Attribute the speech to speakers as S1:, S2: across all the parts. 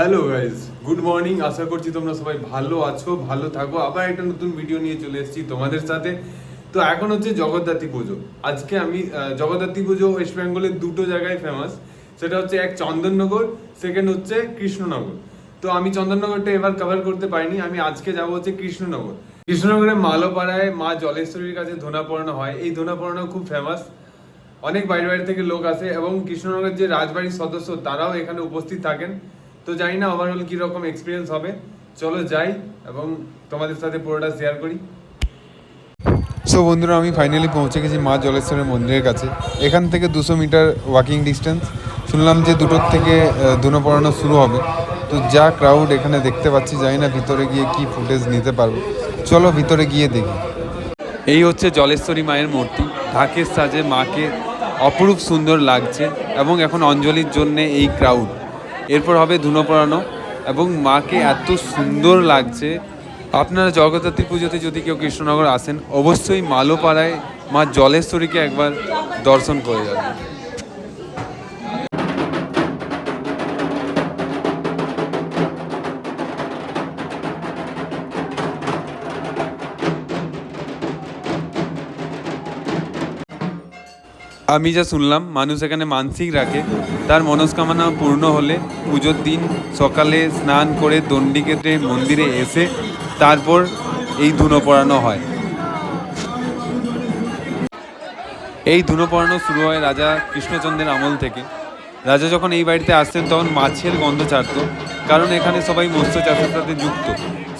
S1: Hello guys, good morning. আশা করছি তোমরা সবাই ভালো আছো, ভালো থাকো। আবার একটা নতুন ভিডিও নিয়ে চলে এসেছি তোমাদের সাথে। তো এখন হচ্ছে জগদ্ধাত্রী পুজো। আজকে আমি জগদ্ধাত্রী পুজো ওয়েস্ট বেঙ্গলের দুটো জায়গায় ফেমাস। সেটা হচ্ছে এক চন্দননগর, সেকেন্ড হচ্ছে কৃষ্ণনগর। তো আমি চন্দননগরটা এবার কভার করতে পারিনি। আমি আজকে যাবো হচ্ছে কৃষ্ণনগর। কৃষ্ণনগরে মালোপাড়ায় মা জলেশ্বরীর কাছে ধুনা পড়ানো হয়। এই ধুনা পড়ানো খুব ফেমাস। অনেক বাইরে বাইরে থেকে লোক আসে এবং কৃষ্ণনগরের যে রাজবাড়ির সদস্য তারাও এখানে উপস্থিত থাকেন। তো জানি না ওভারঅল কীরকম এক্সপিরিয়েন্স হবে। চলো যাই এবং তোমাদের সাথে পুরোটা শেয়ার করি।
S2: সো বন্ধুরা, আমি ফাইনালি পৌঁছে গেছি মা জলেশ্বরের মন্দিরের কাছে। এখান থেকে 200 মিটার ওয়াকিং ডিস্টেন্স। শুনলাম যে দুটোর থেকে ধুনো পড়ানো শুরু হবে। তো যা ক্রাউড এখানে দেখতে পাচ্ছি, জানি না ভিতরে গিয়ে কি ফুটেজ নিতে পারবো। চলো ভিতরে গিয়ে দেখি।
S1: এই হচ্ছে জলেশ্বরী মায়ের মূর্তি। ঢাকের সাজে মাকে অপরূপ সুন্দর লাগছে এবং এখন অঞ্জলির জন্যে এই ক্রাউড। এরপর হবে ধুনো পড়ানো এবং মাকে এত সুন্দর লাগছে। আপনারা জগদ্ধাত্রী পুজোতে যদি কেউ কৃষ্ণনগর আসেন, অবশ্যই মালোপাড়ায় মা জলেশ্বরীকে একবার দর্শন করে যাবেন। আমি যা শুনলাম, মানুষ এখানে মানসিক রাখে, তার মনস্কামনা পূর্ণ হলে পুজোর দিন সকালে স্নান করে দণ্ডি কেটে মন্দিরে এসে তারপর এই ধুনো পড়ানো হয়। এই ধুনো পড়ানো শুরু হয় রাজা কৃষ্ণচন্দ্রের আমল থেকে। রাজা যখন এই বাড়িতে আসতেন তখন মাছের গন্ধ ছাড়ত, কারণ এখানে সবাই মৎস্য চাষের সাথে যুক্ত।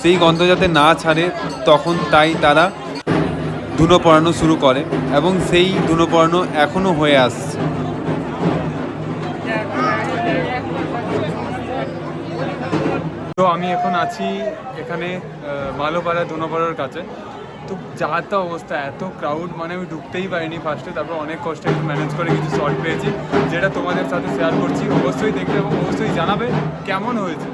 S1: সেই গন্ধ যাতে না ছাড়ে তখন তাই তারা ধুনো পড়ানো শুরু করে এবং সেই ধুনো পড়ানো এখনও হয়ে আসছে। তো আমি এখন আছি এখানে মালোপাড়া ধুনো পড়ার কাছে। তো যা তা অবস্থা, এত ক্রাউড, মানে আমি ঢুকতেই পারিনি ফার্স্টে। তারপর অনেক কষ্টে একটু ম্যানেজ করে কিছু শর্ট পেয়েছি, যেটা তোমাদের সাথে শেয়ার করছি। অবশ্যই দেখবে এবং অবশ্যই জানাবে কেমন হয়েছে।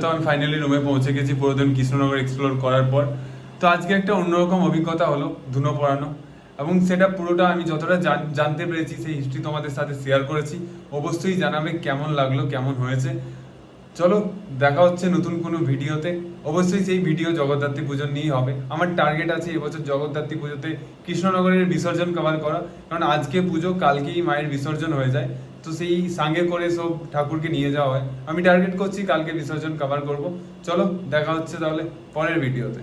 S1: তো আমি ফাইনালি রুমে পৌঁছে গেছি পুরোদিন কৃষ্ণনগর এক্সপ্লোর করার পর। তো আজকে একটা অন্যরকম অভিজ্ঞতা হলো ধুনো পড়ানো, এবং সেটা পুরোটা আমি যতটা জানতে পেরেছি সেই হিস্ট্রি তোমাদের সাথে শেয়ার করেছি। অবশ্যই জানাবে কেমন লাগলো, কেমন হয়েছে। চলো দেখা হচ্ছে নতুন কোনো ভিডিওতে। অবশ্যই সেই ভিডিও জগদ্ধাত্রী পুজো নিয়েই হবে। আমার টার্গেট আছে এবছর জগদ্ধাত্রী পুজোতে কৃষ্ণনগরের বিসর্জন কভার করা, কারণ আজকে পুজো, কালকেই মায়ের বিসর্জন হয়ে যায়। তো সেই সাঙ্গে করে সব ঠাকুরকে নিয়ে যাওয়া হয়। আমি টার্গেট করছি কালকে বিসর্জন কভার করব। চলো দেখা হচ্ছে তাহলে পরের ভিডিওতে।